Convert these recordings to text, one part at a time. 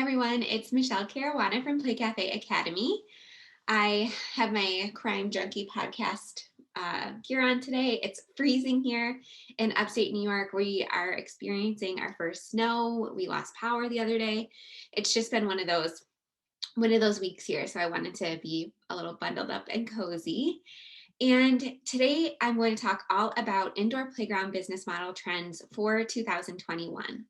everyone, it's Michelle Caruana from Play Cafe Academy. I have my Crime Junkie podcast gear on today. It's freezing here in upstate New York. We are experiencing our first snow. We lost power the other day. It's just been one of those weeks here. So I wanted to be a little bundled up and cozy. And today I'm going to talk all about indoor playground business model trends for 2021.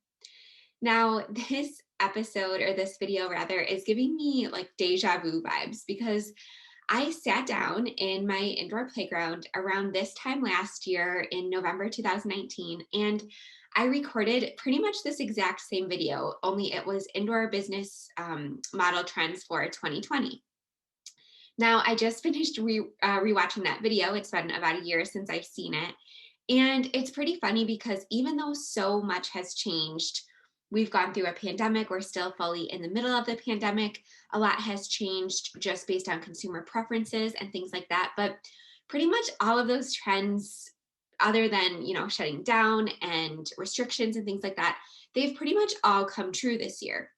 Now, this episode or this video rather is giving me like deja vu vibes because I sat down in my indoor playground around this time last year in November 2019, and I recorded pretty much this exact same video, only it was indoor business model trends for 2020. Now, I just finished rewatching that video. It's been about a year since I've seen it. And it's pretty funny because even though so much has changed, we've gone through a pandemic, we're still fully in the middle of the pandemic. A lot has changed just based on consumer preferences and things like that. But pretty much all of those trends, other than, shutting down and restrictions and things like that, they've pretty much all come true this year.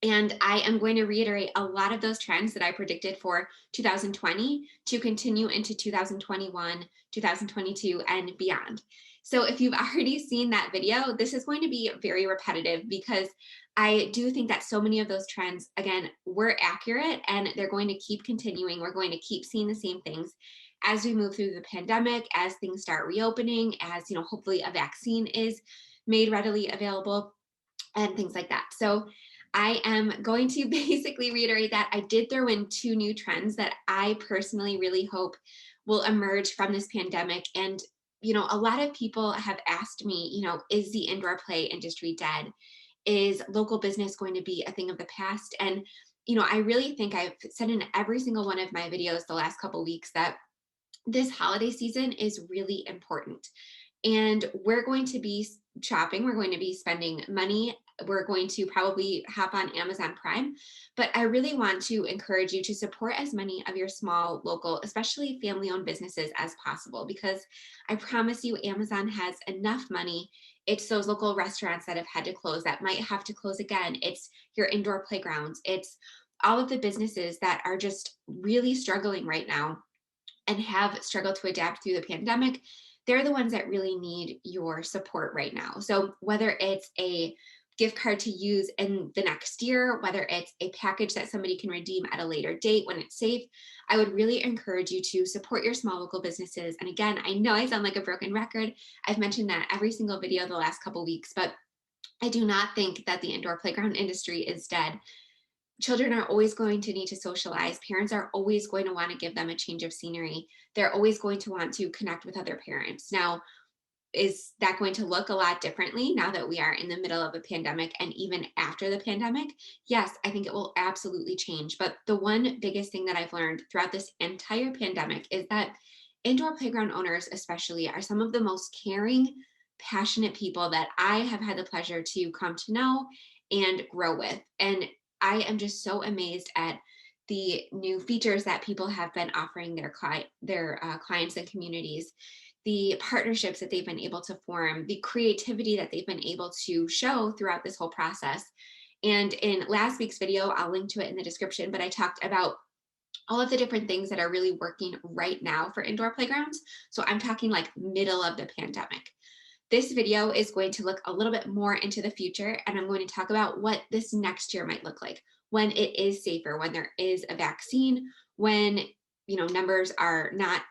And I am going to reiterate a lot of those trends that I predicted for 2020 to continue into 2021, 2022, and beyond. So if you've already seen that video, this is going to be very repetitive because I do think that so many of those trends, again, were accurate and they're going to keep continuing. We're going to keep seeing the same things as we move through the pandemic, as things start reopening, as, hopefully a vaccine is made readily available and things like that. So I am going to basically reiterate that I did throw in two new trends that I personally really hope will emerge from this pandemic. And, a lot of people have asked me, is the indoor play industry dead? Is local business going to be a thing of the past? And, I really think I've said in every single one of my videos the last couple of weeks that this holiday season is really important. And we're going to be shopping, we're going to be spending money, we're going to probably hop on Amazon Prime, but I really want to encourage you to support as many of your small, local, especially family-owned businesses as possible, because I promise you Amazon has enough money. It's those local restaurants that have had to close, that might have to close again. It's your indoor playgrounds. It's all of the businesses that are just really struggling right now and have struggled to adapt through the pandemic. They're the ones that really need your support right now. So whether it's a gift card to use in the next year, whether it's a package that somebody can redeem at a later date when it's safe, I would really encourage you to support your small local businesses. And again, I know I sound like a broken record. I've mentioned that every single video the last couple of weeks, but I do not think that the indoor playground industry is dead. Children are always going to need to socialize. Parents are always going to want to give them a change of scenery. They're always going to want to connect with other parents. Now, is that going to look a lot differently now that we are in the middle of a pandemic and even after the pandemic? Yes, I think it will absolutely change. But the one biggest thing that I've learned throughout this entire pandemic is that indoor playground owners, especially, are some of the most caring, passionate people that I have had the pleasure to come to know and grow with. And I am just so amazed at the new features that people have been offering their clients and communities, the partnerships that they've been able to form, the creativity that they've been able to show throughout this whole process. And in last week's video, I'll link to it in the description, but I talked about all of the different things that are really working right now for indoor playgrounds. So I'm talking like middle of the pandemic. This video is going to look a little bit more into the future, and I'm going to talk about what this next year might look like when it is safer, when there is a vaccine, when numbers are not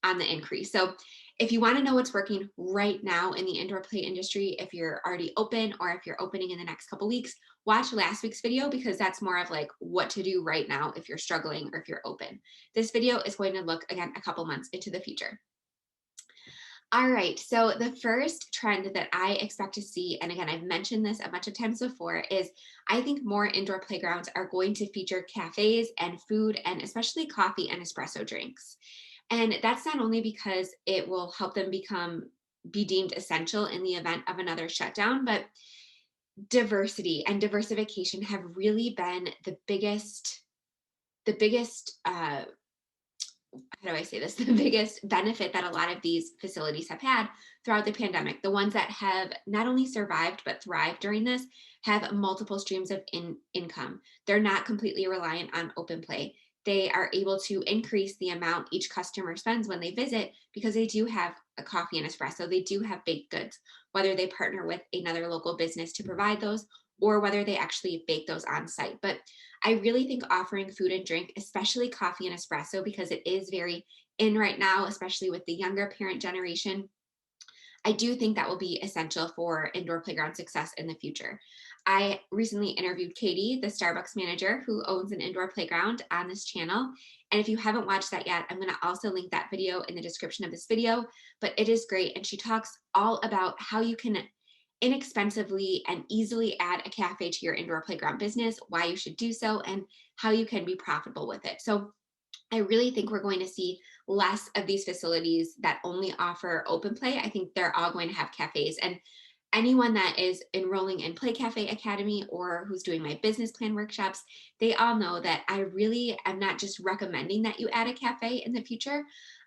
on the increase. So if you want to know what's working right now in the indoor play industry, if you're already open or if you're opening in the next couple weeks, watch last week's video because that's more of like what to do right now if you're struggling or if you're open. This video is going to look, again, a couple months into the future. All right, so the first trend that I expect to see, and again, I've mentioned this a bunch of times before, is I think more indoor playgrounds are going to feature cafes and food and especially coffee and espresso drinks. And that's not only because it will help them be deemed essential in the event of another shutdown, but diversity and diversification have really been the biggest how do I say this? The biggest benefit that a lot of these facilities have had throughout the pandemic, the ones that have not only survived but thrived during this, have multiple streams of income. They're not completely reliant on open play. They are able to increase the amount each customer spends when they visit because they do have a coffee and espresso. They do have baked goods, whether they partner with another local business to provide those or whether they actually bake those on site. But I really think offering food and drink, especially coffee and espresso, because it is very in right now, especially with the younger parent generation, I do think that will be essential for indoor playground success in the future. I recently interviewed Katie, the Starbucks manager who owns an indoor playground on this channel. And if you haven't watched that yet, I'm going to also link that video in the description of this video. But it is great. And she talks all about how you can inexpensively and easily add a cafe to your indoor playground business, why you should do so, and how you can be profitable with it. So I really think we're going to see less of these facilities that only offer open play. I think they're all going to have cafes. And anyone that is enrolling in Play Cafe Academy or who's doing my business plan workshops, they all know that I really am not just recommending that you add a cafe in the future.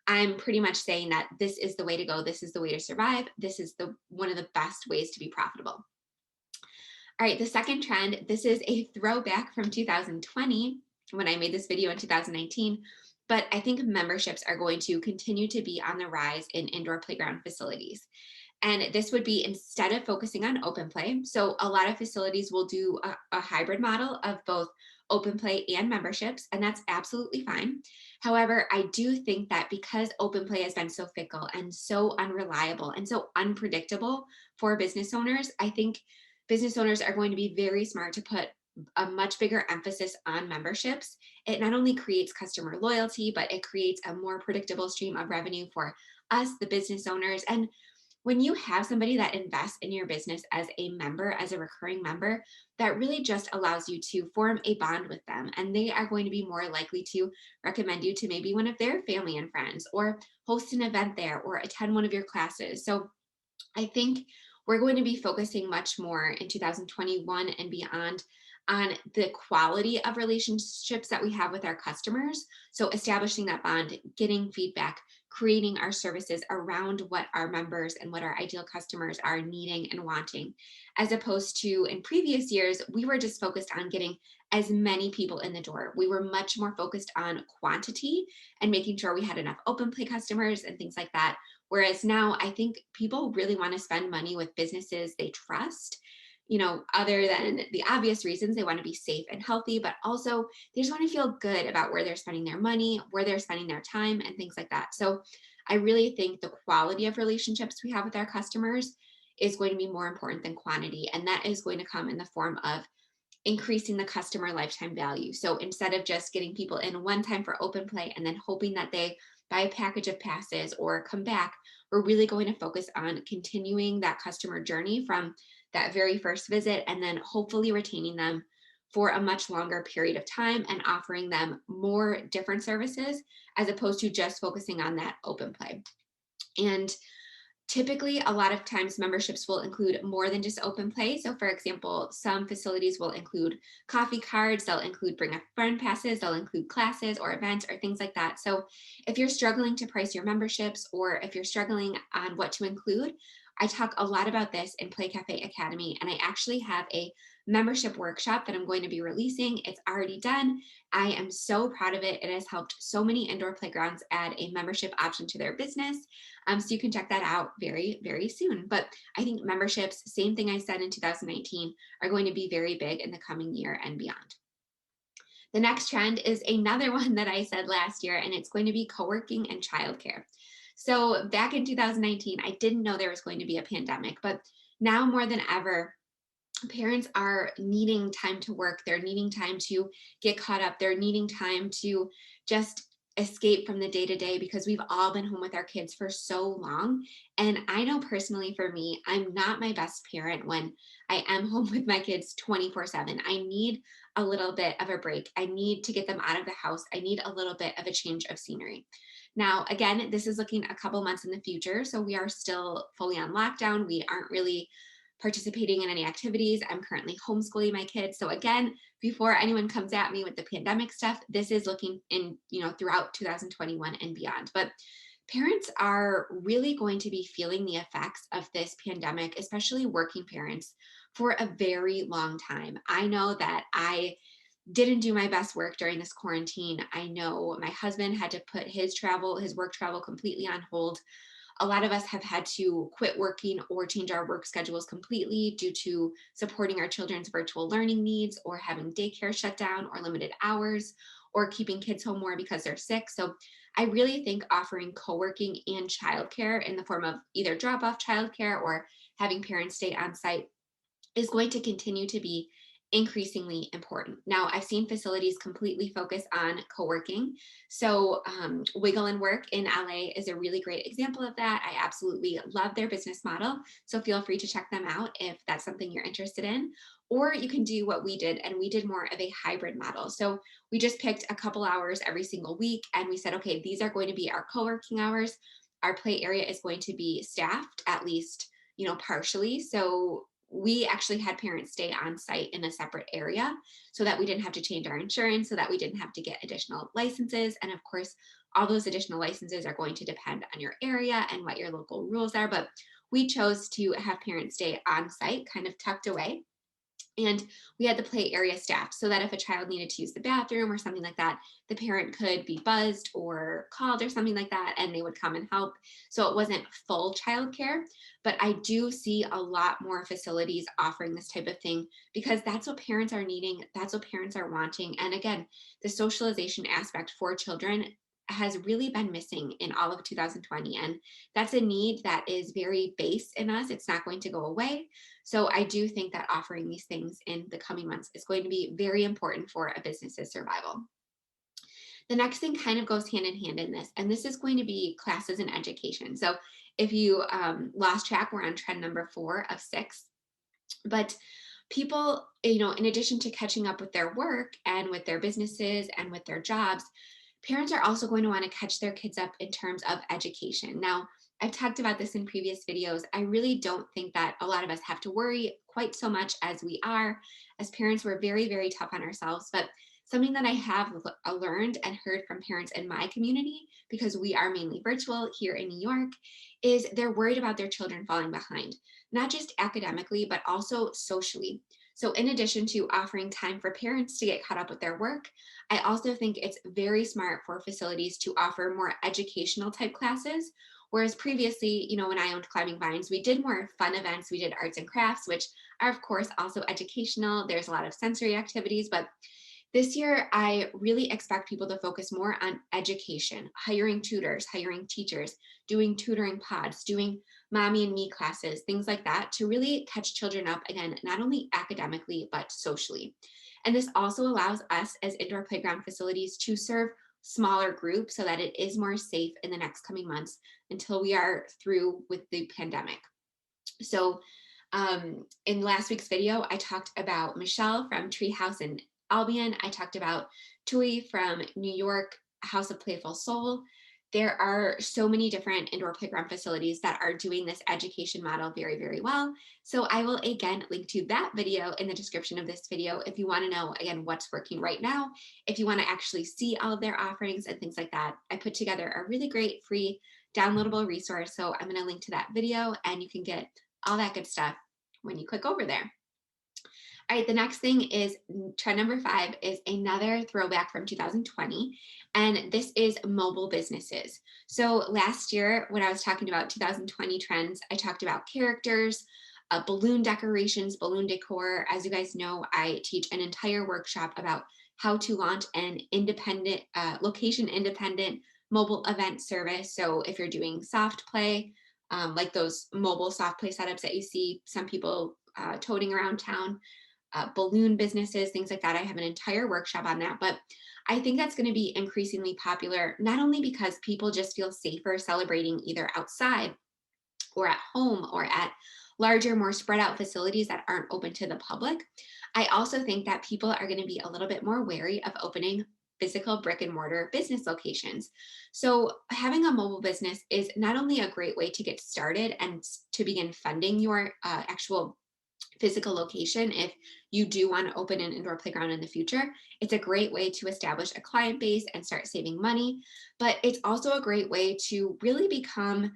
I'm pretty much saying that this is the way to go. This is the way to survive. This is the one of the best ways to be profitable. All right, the second trend, this is a throwback from 2020 when I made this video in 2019, but I think memberships are going to continue to be on the rise in indoor playground facilities. And this would be instead of focusing on open play. So a lot of facilities will do a hybrid model of both open play and memberships, and that's absolutely fine. However, I do think that because open play has been so fickle and so unreliable and so unpredictable for business owners, I think business owners are going to be very smart to put a much bigger emphasis on memberships. It not only creates customer loyalty, but it creates a more predictable stream of revenue for us, the business owners. And when you have somebody that invests in your business as a member, as a recurring member, that really just allows you to form a bond with them. And they are going to be more likely to recommend you to maybe one of their family and friends or host an event there or attend one of your classes. So I think we're going to be focusing much more in 2021 and beyond on the quality of relationships that we have with our customers. So establishing that bond, getting feedback, creating our services around what our members and what our ideal customers are needing and wanting, as opposed to in previous years, we were just focused on getting as many people in the door. We were much more focused on quantity and making sure we had enough open play customers and things like that. Whereas now I think people really want to spend money with businesses they trust, other than the obvious reasons they want to be safe and healthy, but also they just want to feel good about where they're spending their money, where they're spending their time, and things like that. So I really think the quality of relationships we have with our customers is going to be more important than quantity. And that is going to come in the form of increasing the customer lifetime value. So instead of just getting people in one time for open play and then hoping that they buy a package of passes or come back, we're really going to focus on continuing that customer journey from that very first visit and then hopefully retaining them for a much longer period of time and offering them more different services as opposed to just focusing on that open play. And typically, a lot of times memberships will include more than just open play. So for example, some facilities will include coffee cards, they'll include bring a friend passes, they'll include classes or events or things like that. So if you're struggling to price your memberships or if you're struggling on what to include, I talk a lot about this in Play Cafe Academy, and I actually have a membership workshop that I'm going to be releasing. It's already done. I am so proud of it. It has helped so many indoor playgrounds add a membership option to their business. So you can check that out very, very soon. But I think memberships, same thing I said in 2019, are going to be very big in the coming year and beyond. The next trend is another one that I said last year, and it's going to be co-working and childcare. So back in 2019, I didn't know there was going to be a pandemic, but now more than ever, parents are needing time to work. They're needing time to get caught up. They're needing time to just escape from the day to day because we've all been home with our kids for so long. And I know personally for me, I'm not my best parent when I am home with my kids 24/7. I need a little bit of a break. I need to get them out of the house. I need a little bit of a change of scenery. Now, again, this is looking a couple months in the future. So we are still fully on lockdown. We aren't really participating in any activities. I'm currently homeschooling my kids. So again, before anyone comes at me with the pandemic stuff, this is looking in, throughout 2021 and beyond. But parents are really going to be feeling the effects of this pandemic, especially working parents, for a very long time. I know that I didn't do my best work during this quarantine. I know my husband had to put his work travel completely on hold. A lot of us have had to quit working or change our work schedules completely due to supporting our children's virtual learning needs or having daycare shut down or limited hours or keeping kids home more because they're sick. So I really think offering co-working and childcare in the form of either drop-off childcare or having parents stay on site is going to continue to be increasingly important. Now, I've seen facilities completely focus on co-working. So Wiggle and Work in LA is a really great example of that. I absolutely love their business model. So feel free to check them out if that's something you're interested in. Or you can do what we did, and we did more of a hybrid model. So we just picked a couple hours every single week, and we said, okay, these are going to be our co-working hours. Our play area is going to be staffed, at least, partially. So we actually had parents stay on site in a separate area so that we didn't have to change our insurance, so that we didn't have to get additional licenses. And of course, all those additional licenses are going to depend on your area and what your local rules are. But we chose to have parents stay on site, kind of tucked away. And we had the play area staffed so that if a child needed to use the bathroom or something like that, the parent could be buzzed or called or something like that, and they would come and help. So it wasn't full childcare, but I do see a lot more facilities offering this type of thing because that's what parents are needing. That's what parents are wanting. And again, the socialization aspect for children has really been missing in all of 2020. And that's a need that is very base in us. It's not going to go away. So I do think that offering these things in the coming months is going to be very important for a business's survival. The next thing kind of goes hand in hand in this, and this is going to be classes and education. So if you lost track, we're on trend number 4 of 6. But people, in addition to catching up with their work and with their businesses and with their jobs, parents are also going to want to catch their kids up in terms of education. Now, I've talked about this in previous videos. I really don't think that a lot of us have to worry quite so much as we are. As parents, we're very, very tough on ourselves. But something that I have learned and heard from parents in my community, because we are mainly virtual here in New York, is they're worried about their children falling behind, not just academically, but also socially. So in addition to offering time for parents to get caught up with their work, I also think it's very smart for facilities to offer more educational type classes. Whereas previously, when I owned Climbing Vines, we did more fun events. We did arts and crafts, which are, of course, also educational. There's a lot of sensory activities. But this year, I really expect people to focus more on education, hiring tutors, hiring teachers, doing tutoring pods, doing mommy and me classes, things like that, to really catch children up again, not only academically, but socially. And this also allows us as indoor playground facilities to serve smaller groups so that it is more safe in the next coming months until we are through with the pandemic. So in last week's video, I talked about Michelle from Treehouse in Albion. I talked about Tui from New York, House of Playful Soul. There are so many different indoor playground facilities that are doing this education model very, very well. So I will again link to that video in the description of this video if you want to know, again, what's working right now, if you want to actually see all of their offerings and things like that. I put together a really great free downloadable resource. So I'm going to link to that video and you can get all that good stuff when you click over there. All right, the next thing is trend number 5 is another throwback from 2020, and this is mobile businesses. So last year, when I was talking about 2020 trends, I talked about characters, balloon decorations, balloon decor. As you guys know, I teach an entire workshop about how to launch an independent, location-independent mobile event service. So if you're doing soft play, like those mobile soft play setups that you see some people toting around town, balloon businesses, things like that. I have an entire workshop on that, but I think that's going to be increasingly popular, not only because people just feel safer celebrating either outside or at home or at larger, more spread out facilities that aren't open to the public. I also think that people are going to be a little bit more wary of opening physical brick and mortar business locations. So having a mobile business is not only a great way to get started and to begin funding your actual physical location, if you do want to open an indoor playground in the future, it's a great way to establish a client base and start saving money. But it's also a great way to really become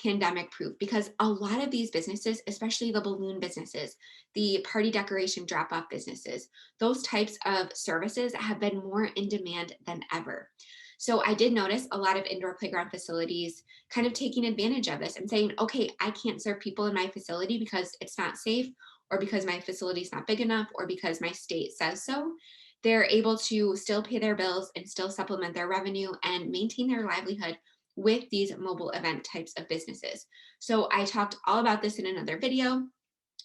pandemic proof, because a lot of these businesses, especially the balloon businesses, the party decoration drop off businesses, those types of services have been more in demand than ever. So I did notice a lot of indoor playground facilities kind of taking advantage of this and saying, okay, I can't serve people in my facility because it's not safe, or because my facility is not big enough, or because my state says so. They're able to still pay their bills and still supplement their revenue and maintain their livelihood with these mobile event types of businesses. So I talked all about this in another video.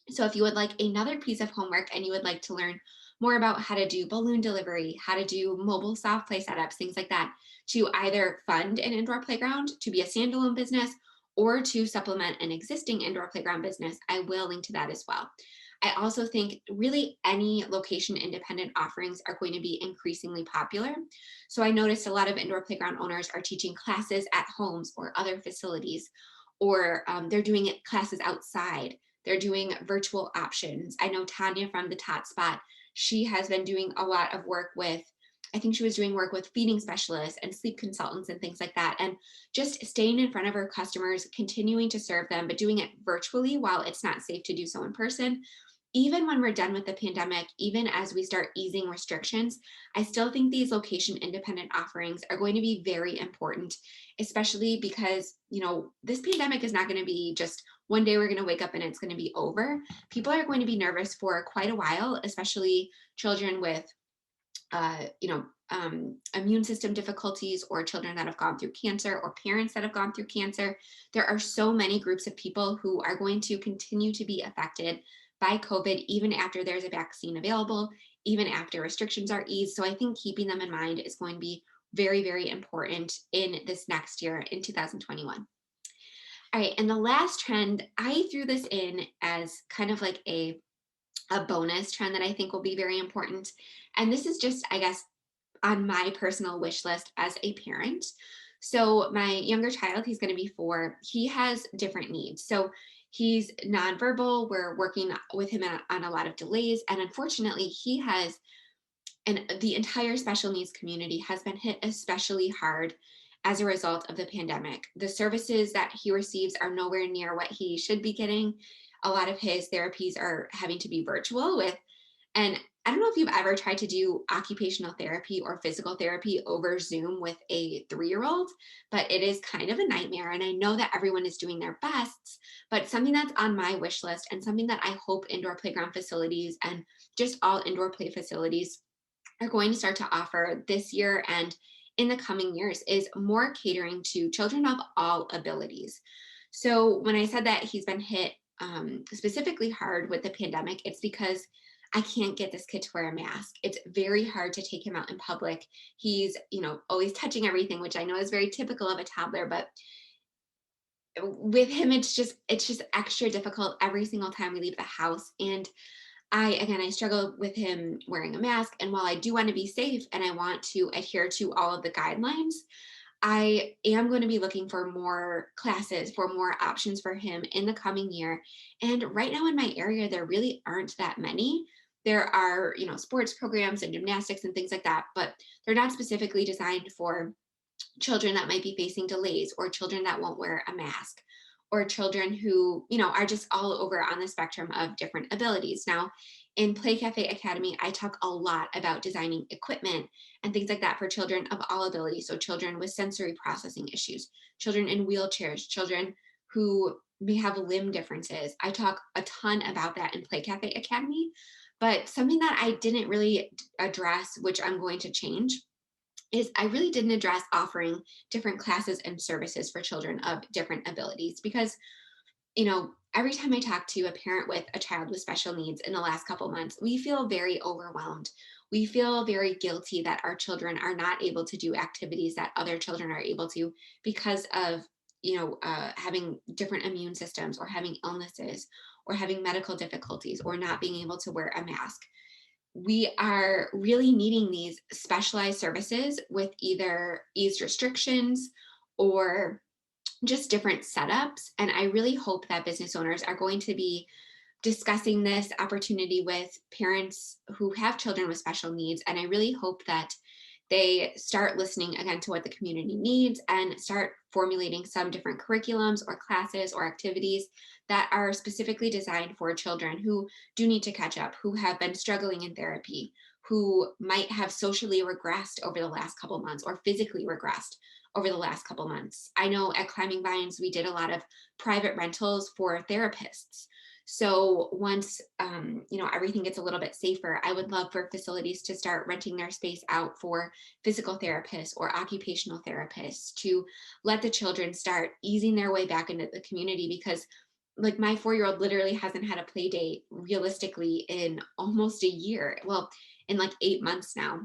So if you would like another piece of homework and you would like to learn more about how to do balloon delivery, how to do mobile soft play setups, things like that, to either fund an indoor playground to be a standalone business or to supplement an existing indoor playground business, I will link to that as well. I also think really any location independent offerings are going to be increasingly popular. So I noticed a lot of indoor playground owners are teaching classes at homes or other facilities, or they're doing it classes outside. They're doing virtual options. I know Tanya from the Tot Spot, she has been doing a lot of work with, I think she was doing work with feeding specialists and sleep consultants and things like that. And just staying in front of her customers, continuing to serve them, but doing it virtually while it's not safe to do so in person. Even when we're done with the pandemic, even as we start easing restrictions, I still think these location independent offerings are going to be very important, especially because, this pandemic is not going to be just one day we're going to wake up and it's going to be over. People are going to be nervous for quite a while, especially children with immune system difficulties, or children that have gone through cancer, or parents that have gone through cancer. There are so many groups of people who are going to continue to be affected by COVID, even after there's a vaccine available, even after restrictions are eased. So I think keeping them in mind is going to be very, very important in this next year, in 2021. All right, and the last trend, I threw this in as kind of like a bonus trend that I think will be very important. And this is just, I guess, on my personal wish list as a parent. So my younger child, he's going to be 4. He has different needs. So he's nonverbal. We're working with him on a lot of delays. And unfortunately, he has, and the entire special needs community has been hit especially hard as a result of the pandemic. The services that he receives are nowhere near what he should be getting. A lot of his therapies are having to be virtual with, and I don't know if you've ever tried to do occupational therapy or physical therapy over Zoom with a 3-year-old, but it is kind of a nightmare. And I know that everyone is doing their best, but something that's on my wish list, and something that I hope indoor playground facilities and just all indoor play facilities are going to start to offer this year and in the coming years, is more catering to children of all abilities. So when I said that he's been hit specifically hard with the pandemic, it's because I can't get this kid to wear a mask. It's very hard to take him out in public. He's, always touching everything, which I know is very typical of a toddler, but with him, it's just extra difficult every single time we leave the house. And I struggle with him wearing a mask. And while I do want to be safe and I want to adhere to all of the guidelines, I am going to be looking for more classes, for more options for him in the coming year. And right now in my area, there really aren't that many. There are, sports programs and gymnastics and things like that, but they're not specifically designed for children that might be facing delays, or children that won't wear a mask, or children who, are just all over on the spectrum of different abilities. Now, in Play Cafe Academy, I talk a lot about designing equipment and things like that for children of all abilities. So children with sensory processing issues, children in wheelchairs, children who may have limb differences. I talk a ton about that in Play Cafe Academy, but something that I didn't really address, which I'm going to change, is I really didn't address offering different classes and services for children of different abilities, because, every time I talk to a parent with a child with special needs in the last couple months, we feel very overwhelmed. We feel very guilty that our children are not able to do activities that other children are able to because of, having different immune systems, or having illnesses, or having medical difficulties, or not being able to wear a mask. We are really needing these specialized services with either eased restrictions or just different setups. And I really hope that business owners are going to be discussing this opportunity with parents who have children with special needs. And I really hope that they start listening again to what the community needs and start formulating some different curriculums or classes or activities that are specifically designed for children who do need to catch up, who have been struggling in therapy, who might have socially regressed over the last couple months or physically regressed over the last couple months. I know at Climbing Vines, we did a lot of private rentals for therapists. So once everything gets a little bit safer, I would love for facilities to start renting their space out for physical therapists or occupational therapists to let the children start easing their way back into the community, because like my 4-year-old literally hasn't had a play date realistically in almost a year. Well, in like 8 months now.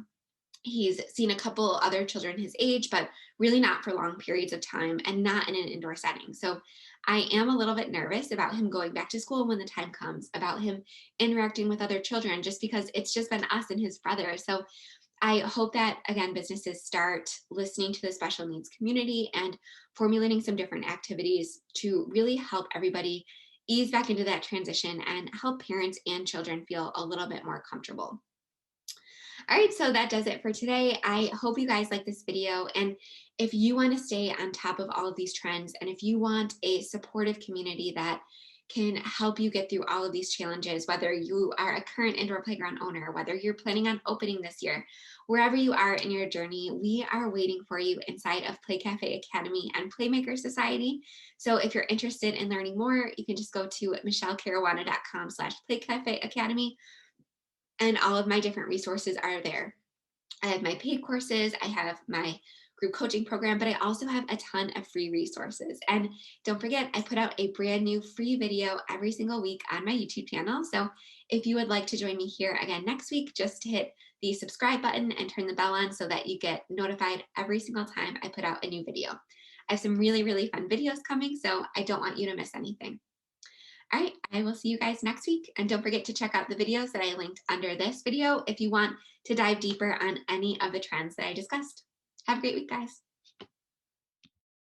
He's seen a couple other children his age, but really not for long periods of time and not in an indoor setting. So I am a little bit nervous about him going back to school when the time comes, about him interacting with other children, just because it's just been us and his brother. So I hope that, again, businesses start listening to the special needs community and formulating some different activities to really help everybody ease back into that transition and help parents and children feel a little bit more comfortable. All right, so that does it for today. I hope you guys like this video. And if you want to stay on top of all of these trends, and if you want a supportive community that can help you get through all of these challenges, whether you are a current indoor playground owner, whether you're planning on opening this year, wherever you are in your journey, we are waiting for you inside of Play Cafe Academy and Playmaker Society. So if you're interested in learning more, you can just go to michellecaruana.com/playcafeacademy, and all of my different resources are there. I have my paid courses, I have my group coaching program, but I also have a ton of free resources. And don't forget, I put out a brand new free video every single week on my YouTube channel. So if you would like to join me here again next week, just hit the subscribe button and turn the bell on so that you get notified every single time I put out a new video. I have some really, really fun videos coming, so I don't want you to miss anything. All right, I will see you guys next week. And don't forget to check out the videos that I linked under this video if you want to dive deeper on any of the trends that I discussed. Have a great week, guys.